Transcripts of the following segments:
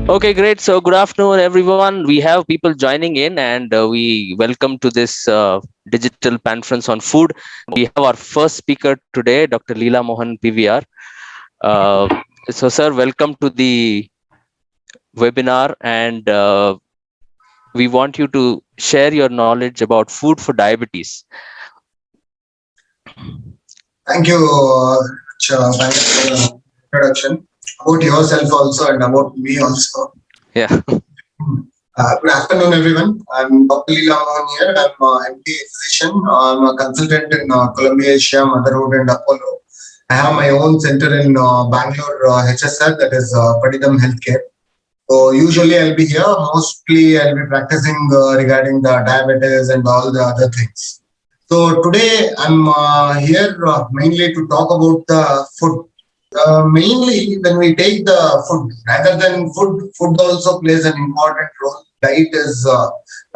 Okay, great. So, good afternoon, everyone. We have people joining in, and we welcome to this digital conference on food. We have our first speaker today, Dr. Leela Mohan PVR. Uh, sir, welcome to the webinar, and we want you to share your knowledge about food for diabetes. Thank you, thank you for the introduction. About yourself also and about me also. Yeah. Good afternoon, everyone. I'm Dr. Leela Mohan here. I'm MD physician. I'm a consultant in Columbia Asia, Motherhood, and Apollo. I have my own center in Bangalore, HSR, that is Padidam Healthcare. So usually I'll be here. Mostly I'll be practicing regarding the diabetes and all the other things. So today I'm here mainly to talk about the food. Mainly when we take the food, rather than food also plays an important role. Diet is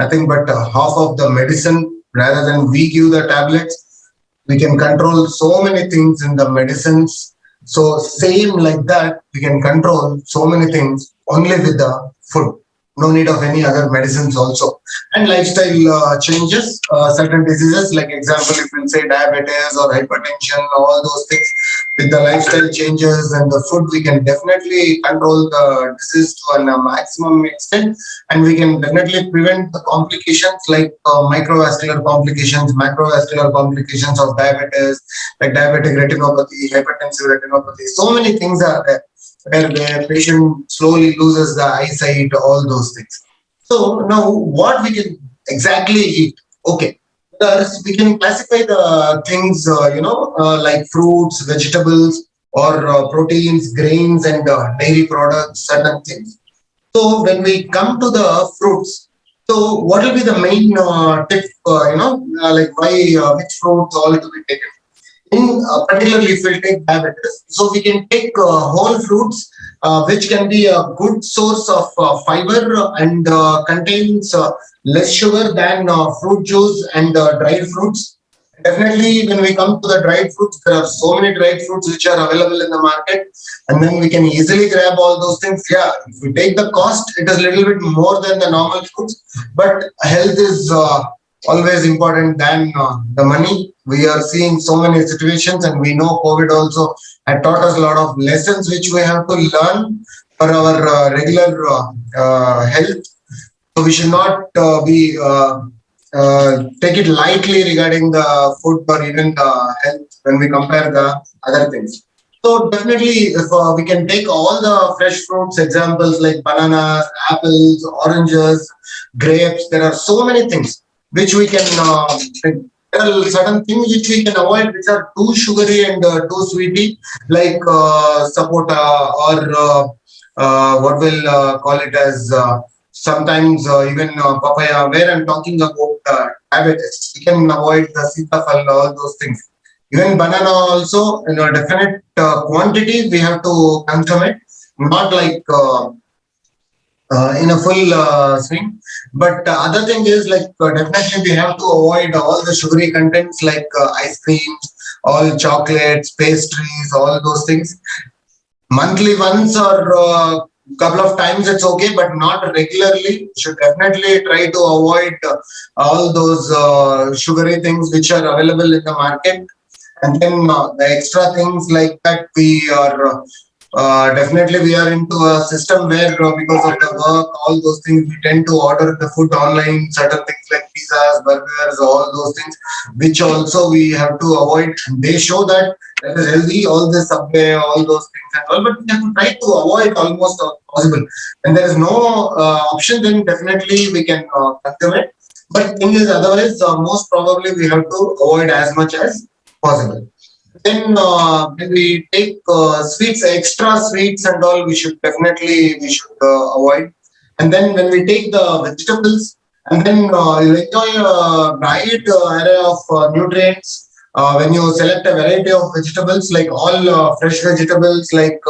nothing but half of the medicine. Rather than we give the tablets, we can control so many things in the medicines. So same like that, we can control so many things only with the food. No need of any other medicines also. And lifestyle changes, certain diseases, like example, if we'll say diabetes or hypertension, all those things, with the lifestyle changes and the food, we can definitely control the disease to a maximum extent, and we can definitely prevent the complications like microvascular complications, macrovascular complications of diabetes, like diabetic retinopathy, hypertensive retinopathy. So many things are there where the patient slowly loses the eyesight, all those things. So now what we can exactly eat? Okay. Thus, we can classify the things, like fruits, vegetables, or proteins, grains, and dairy products, certain things. So when we come to the fruits, so what will be the main tip? Like why which fruits all to be taken? In particularly if we take diabetes, so we can take whole fruits, which can be a good source of fiber and contains less sugar than fruit juice and dried fruits. Definitely, when we come to the dried fruits, there are so many dried fruits which are available in the market, and then we can easily grab all those things. Yeah, if we take the cost, it is a little bit more than the normal fruits, but health is always important than the money. We are seeing so many situations, and we know COVID also had taught us a lot of lessons which we have to learn for our regular health. So we should not take it lightly regarding the food or even the health when we compare the other things. So definitely, if we can take all the fresh fruits, examples like bananas, apples, oranges, grapes, there are so many things which we can. There are certain things which we can avoid, which are too sugary and too sweety, like sapota or what we'll call it as sometimes even papaya. Where I'm talking about diabetes, we can avoid the sitafal, all those things. Even banana also, in a definite quantity, we have to consume it, not like in a full swing. But other thing is like definitely we have to avoid all the sugary contents like ice creams, all chocolates, pastries, all those things. Monthly once or couple of times it's okay, but not regularly. Should definitely try to avoid all those sugary things which are available in the market. And then the extra things like that, we are definitely we are into a system where because of the work, all those things, we tend to order the food online, certain things like pizzas, burgers, all those things, which also we have to avoid. They show that that is healthy, all the Subway, all those things and all, but we have to try to avoid almost possible. When there is no option, then definitely we can consume it. But thing is, otherwise, most probably we have to avoid as much as possible. Then when we take sweets, extra sweets and all, we should avoid. And then when we take the vegetables, and then you enjoy a wide array of nutrients. When you select a variety of vegetables, like all fresh vegetables, like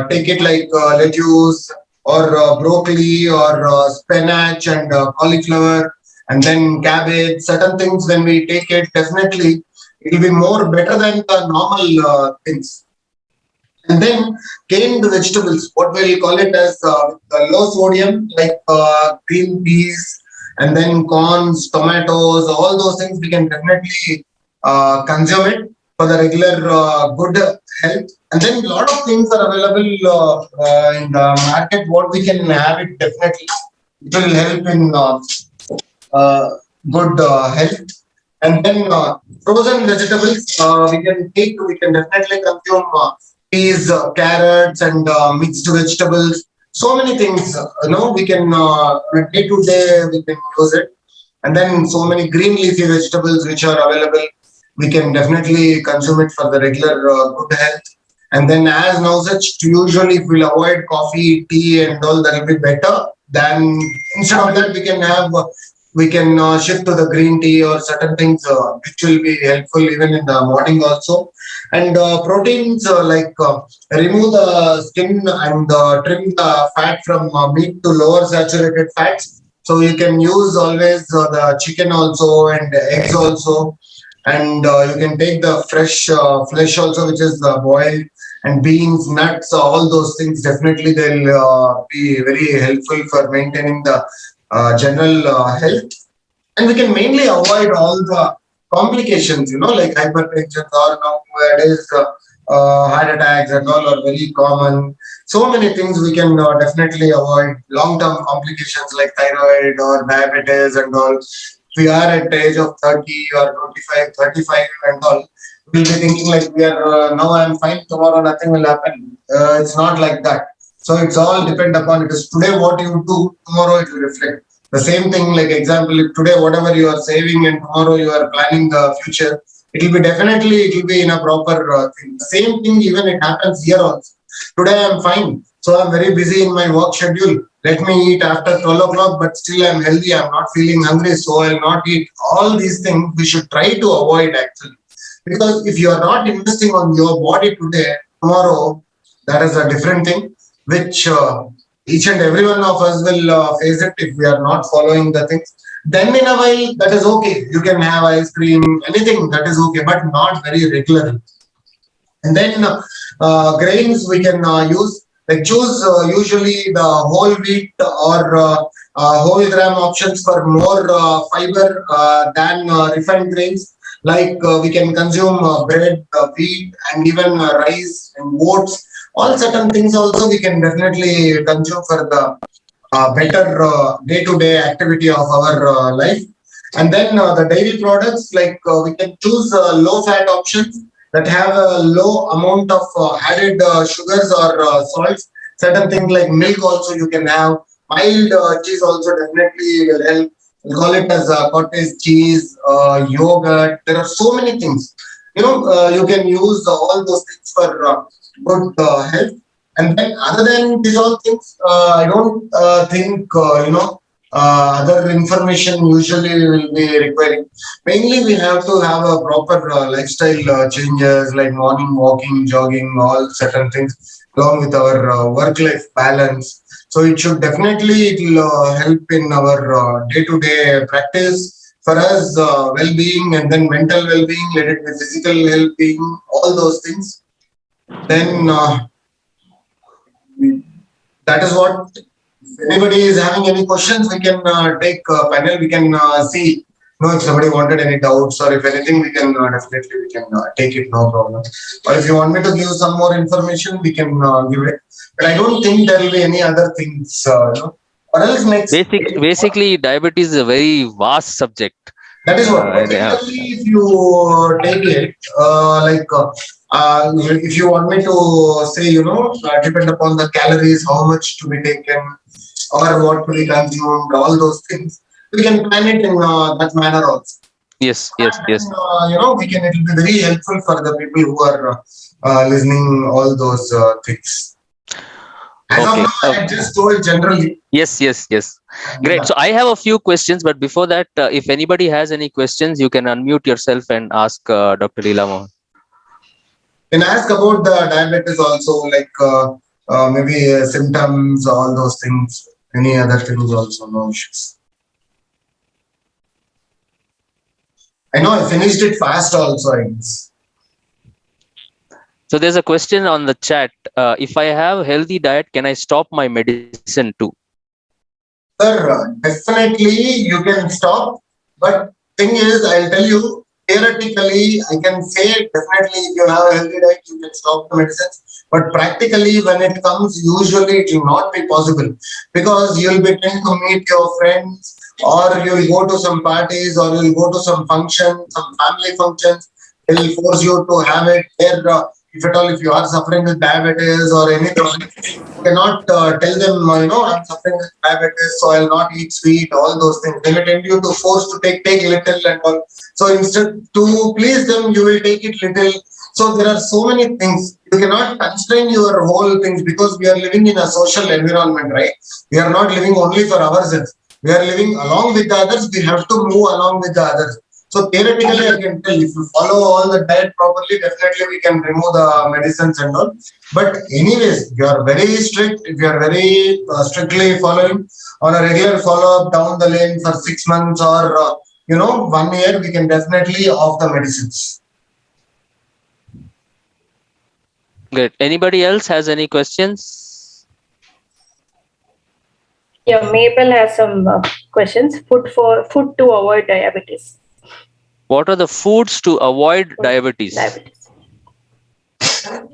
take it like lettuce or broccoli or spinach and cauliflower, and then cabbage. Certain things when we take it, definitely it will be more better than the normal things. And then came the vegetables, what we'll call it as low sodium, like green peas, and then corns, tomatoes, all those things we can definitely consume it for the regular good health. And then a lot of things are available in the market. What we can have it definitely, it will help in uh, good health. And then frozen vegetables we can definitely consume peas, carrots, and mixed vegetables. So many things, we can day to day we can use it. And then so many green leafy vegetables which are available, we can definitely consume it for the regular good health. And then as now such, usually if we'll avoid coffee, tea, and all, that will be better. Then instead of that, we can shift to the green tea or certain things which will be helpful even in the morning also. And proteins remove the skin and trim the fat from meat to lower saturated fats. So you can use always the chicken also and eggs also, and you can take the fresh flesh also, which is boiled, and beans, nuts, all those things. Definitely, they'll be very helpful for maintaining the general health. And we can mainly avoid all the complications, like hypertension or nowadays heart attacks and all are very common. So many things we can definitely avoid long-term complications like thyroid or diabetes and all. If we are at the age of 30 or 25, 35 and all, we'll be thinking like we are now I'm fine, tomorrow nothing will happen. It's not like that. So it's all depend upon it is today what you do, tomorrow it will reflect. The same thing, like example, if today whatever you are saving and tomorrow you are planning the future, it will be in a proper thing. The same thing even it happens here also. Today I'm fine, so I'm very busy in my work schedule. Let me eat after 12 o'clock, but still I'm healthy. I'm not feeling hungry, so I'll not eat. All these things we should try to avoid actually, because if you are not investing on your body today, tomorrow that is a different thing, which each and every one of us will face it if we are not following the things. Then in a while, that is okay. You can have ice cream, anything that is okay, but not very regularly. And then grains we can use, like choose usually the whole wheat or whole gram options for more fiber than refined grains. Like we can consume bread, wheat, and even rice and oats. All certain things also we can definitely consume for the better day-to-day activity of our life. And then the dairy products, like we can choose low-fat options that have a low amount of added sugars or salts. Certain things like milk also you can have. Mild cheese also definitely will help. We call it as cottage cheese, yogurt. There are so many things. You can use all those things for good health. And then, other than these all things, I don't think other information usually will be requiring. Mainly, we have to have a proper lifestyle changes like morning walking, jogging, all certain things, along with our work-life balance. So it should definitely it will help in our day-to-day practice for us, well-being, and then mental well-being. Let it be physical well-being, all those things. Then. That is what. If anybody is having any questions, we can take panel. We can see. If somebody wanted any doubts or if anything, we can definitely we can take it, no problem. Or if you want me to give some more information, we can give it. But I don't think there will be any other things. Or else next. Basically, diabetes is a very vast subject. That is what. Yeah. Basically, if you take it, if you want me to say, depend upon the calories, how much to be taken, or what to be consumed, all those things, we can plan it in that manner also. Yes, yes, And yes. then, we can, it will be very helpful for the people who are listening all those things. As of Okay. now, I just told generally. Yes, yes, yes. Great. Yeah. So I have a few questions, but before that, if anybody has any questions, you can unmute yourself and ask Dr. Leela Mohan. Can ask about the diabetes also, like maybe symptoms, all those things, any other things also, no issues. I know I finished it fast also, I guess. So there's a question on the chat. If I have healthy diet, can I stop my medicine too? Sir, definitely you can stop, but thing is, I'll tell you, theoretically, I can say definitely if you have a healthy diet, you can stop the medicines. But practically, when it comes, usually it will not be possible because you'll be trying to meet your friends, or you'll go to some parties, or you'll go to some function, some family functions. They'll force you to have it there. If at all, if you are suffering with diabetes or anything, cannot tell them, I'm suffering with diabetes, so I'll not eat sweet, all those things. They may tend you to force to take little and all. So instead, to please them, you will take it little. So there are so many things. You cannot constrain your whole things because we are living in a social environment, right? We are not living only for ourselves. We are living along with the others. We have to move along with the others. So theoretically, I can tell if you follow all the diet properly, definitely we can remove the medicines and all. But anyways, you are very strict. If you are very strictly following on a regular follow up down the lane for 6 months or 1 year, we can definitely off the medicines. Good. Anybody else has any questions? Yeah, Mabel has some questions. Food to avoid diabetes. What are the foods to avoid diabetes?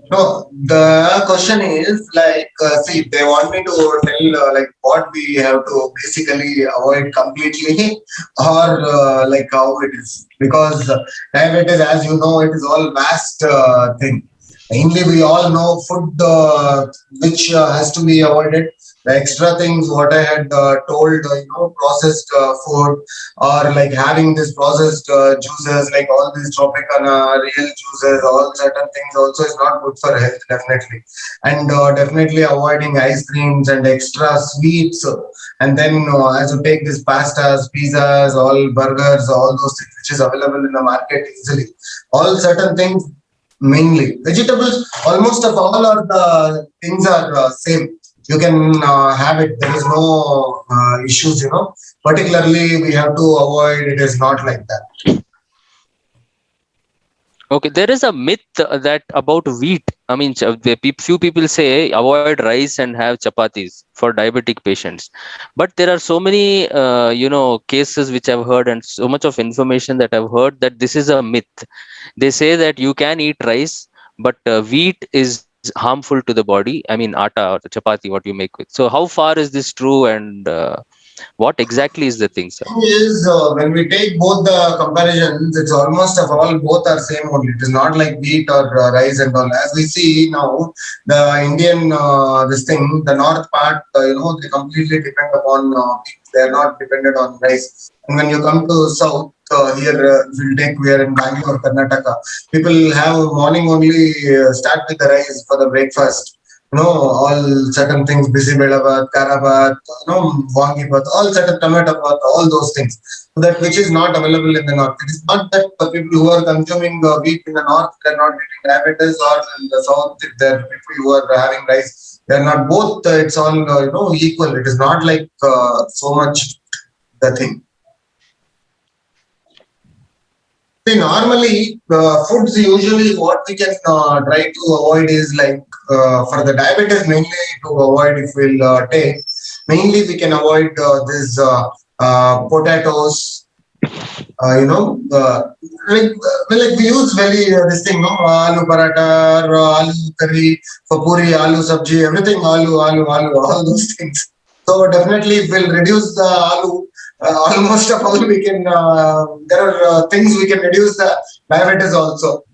No, the question is like, see, they want me to tell like what we have to basically avoid completely, or like how it is, because diabetes, as you know, it is all vast thing. Mainly, we all know food which has to be avoided. The extra things what I had told, processed food, or like having this processed juices, like all these Tropicana, real juices, all certain things also is not good for health, definitely. And definitely avoiding ice creams and extra sweets. And then as you take these pastas, pizzas, all burgers, all those things which is available in the market easily. All certain things, mainly vegetables, almost of all are the things are same. You can have it. There is no issues, particularly we have to avoid it is not like that. Okay, there is a myth that about wheat. I mean, few people say avoid rice and have chapatis for diabetic patients, but there are so many cases which I've heard and so much of information that I've heard that this is a myth. They say that you can eat rice, but wheat is harmful to the body. I mean, atta or the chapati, what you make with. So, how far is this true, and what exactly is the thing, sir? Thing is, when we take both the comparisons, it's almost of all both are same only. It is not like wheat or rice and all. As we see now, the Indian this thing, the north part, they completely depend upon wheat. They are not dependent on rice. And when you come to south, here we'll take we are in Bangalore, Karnataka. People have morning only start with the rice for the breakfast. All certain things, busy belabat, karabat, wangibat, all certain tomato bath, all those things. So that which is not available in the north. It is not that the people who are consuming wheat in the north, they're not getting diabetes, or in the south, if there are people who are having rice, they're not both, it's all, equal. It is not like so much the thing. See, normally, foods usually what we can try to avoid is like for the diabetes mainly to avoid if we'll take mainly we can avoid this potatoes. Like like we use very this thing, no, aloo paratha, or aloo curry for puri, aloo sabji, everything aloo, all those things. So definitely we'll reduce the aloo. Almost of all we can. There are things we can reduce the diabetes also.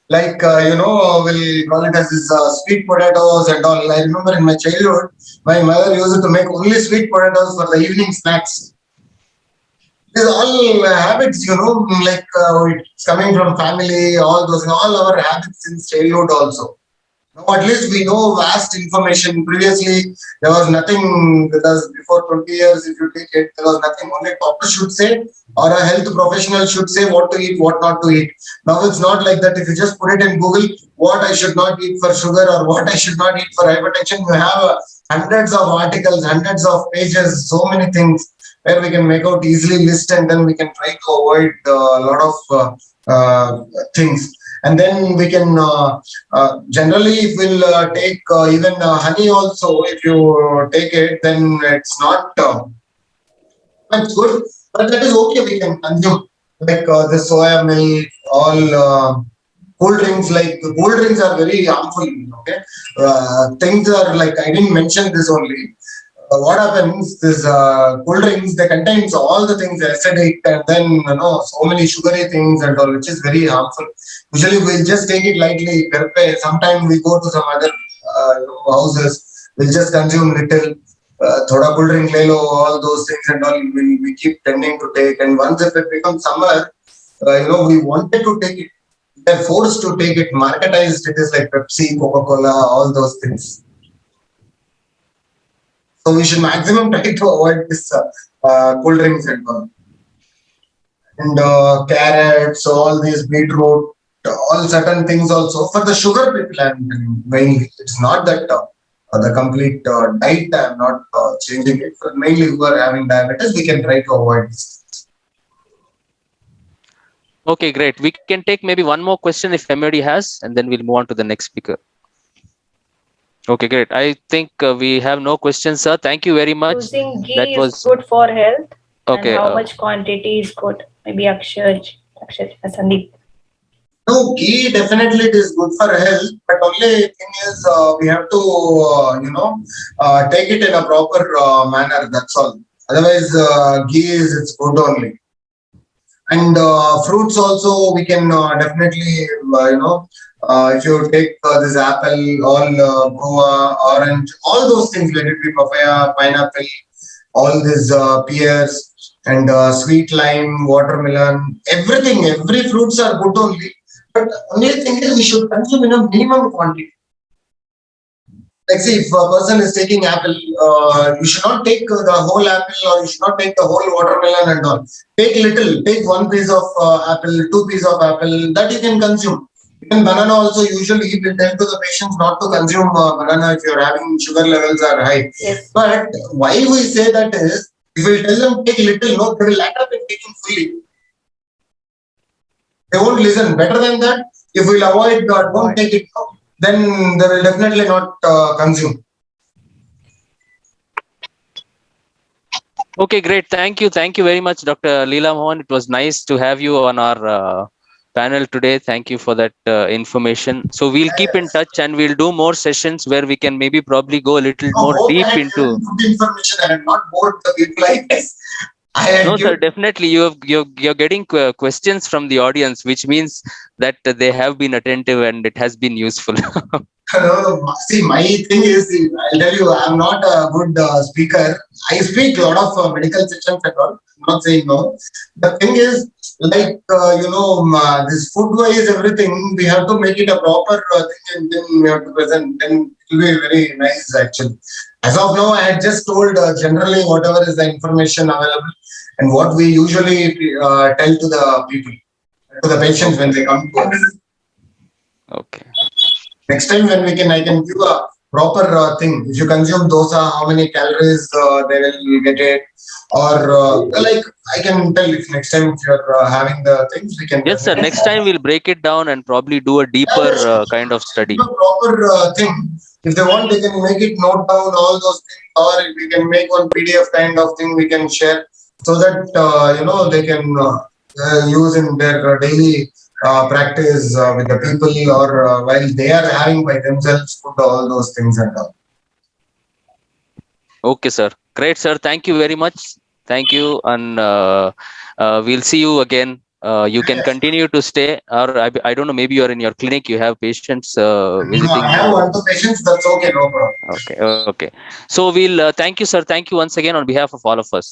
Like we'll call it as this sweet potatoes and all. I remember in my childhood, my mother used to make only sweet potatoes for the evening snacks. These all habits, like it's coming from family, all those, all our habits since childhood also. Now, at least we know vast information. Previously, there was nothing with us before 20 years. If you take it, there was nothing. Only doctor should say, or a health professional should say what to eat, what not to eat. Now it's not like that. If you just put it in Google, what I should not eat for sugar or what I should not eat for hypertension, you have hundreds of articles, hundreds of pages, so many things. where we can make out easily list, and then we can try to avoid a lot of things. And then we can generally, if we'll take even honey also, if you take it, then it's not it's good, but that is okay. We can consume like the soya milk, all cold drinks. Like cold drinks are very harmful. Okay, things are like I didn't mention this only. What happens is cold drinks, they contains all the things acidic, and then so many sugary things and all, which is very harmful. Usually we just take it lightly. Sometimes we go to some other houses, we'll just consume little. Thoda cool drink le lo, all those things and all we keep tending to take. And once if it becomes summer, we wanted to take it. They're forced to take it, marketized. It is like Pepsi, Coca-Cola, all those things. So we should maximum try to avoid this cool drinks and all. And carrots, all these beetroot, all certain things also. For the sugar people, I'm mainly, it's not that the complete diet, I'm not changing it. For mainly who are having diabetes, we can try to avoid this. Okay, great. We can take maybe one more question if anybody has, and then we'll move on to the next speaker. Okay, great. I think we have no questions, sir. Thank you very much. Using ghee is good for health. Okay. And how much quantity is good? Maybe Akshay, Sandeep. No, ghee definitely it is good for health, but only thing is we have to take it in a proper manner. That's all. Otherwise, ghee is it's good only. And fruits also we can definitely if you take this apple, all guava, orange, all those things, let it be papaya, pineapple, all these pears and sweet lime, watermelon, everything, every fruits are good only. But only thing is we should consume in a minimum quantity. Like see, if a person is taking apple, you should not take the whole apple, or you should not take the whole watermelon and all. Take little, take one piece of apple, two pieces of apple, that you can consume. Even banana also, usually we tell to the patients not to consume banana if you're having sugar levels are high. Yes. But why we say that is, if we tell them take little, no, they will end up in taking fully. They won't listen. Better than that, if we'll avoid, don't take it, then they will definitely not consume. Okay, great. Thank you. Thank you very much, Dr. Leela Mohan. It was nice to have you on our panel today. Thank you for that information. So we'll keep in touch, and we'll do more sessions where we can maybe probably go a little more deep into information. I am not bored the people like this. No, sir, definitely you're getting questions from the audience, which means that they have been attentive and it has been useful. No, see, my thing is, I'll tell you, I'm not a good speaker. I speak a lot of medical sessions and all. I'm not saying no. The thing is, like, this food wise, everything, we have to make it a proper thing, and then we have to present. Then it will be very nice, actually. As of now, I had just told generally whatever is the information available and what we usually tell to the people, to the patients when they come to us. Okay. Next time when I can give a proper thing. If you consume dosa, how many calories they will get it, or like I can tell if next time if you're having the things we can. Yes, sir. Next time we'll break it down and probably do a deeper kind of study. Proper thing. If they want, they can make it note down all those things, or we can make one PDF kind of thing we can share, so that they can use in their daily practice with the people, or while they are having by themselves, put all those things and all. Okay, sir. Great, sir. Thank you very much. Thank you, and we'll see you again. You can continue to stay, or I don't know, maybe you're in your clinic, you have patients visiting. No, I have one, two patients, that's okay, no problem. Okay. So we'll thank you, sir. Thank you once again on behalf of all of us.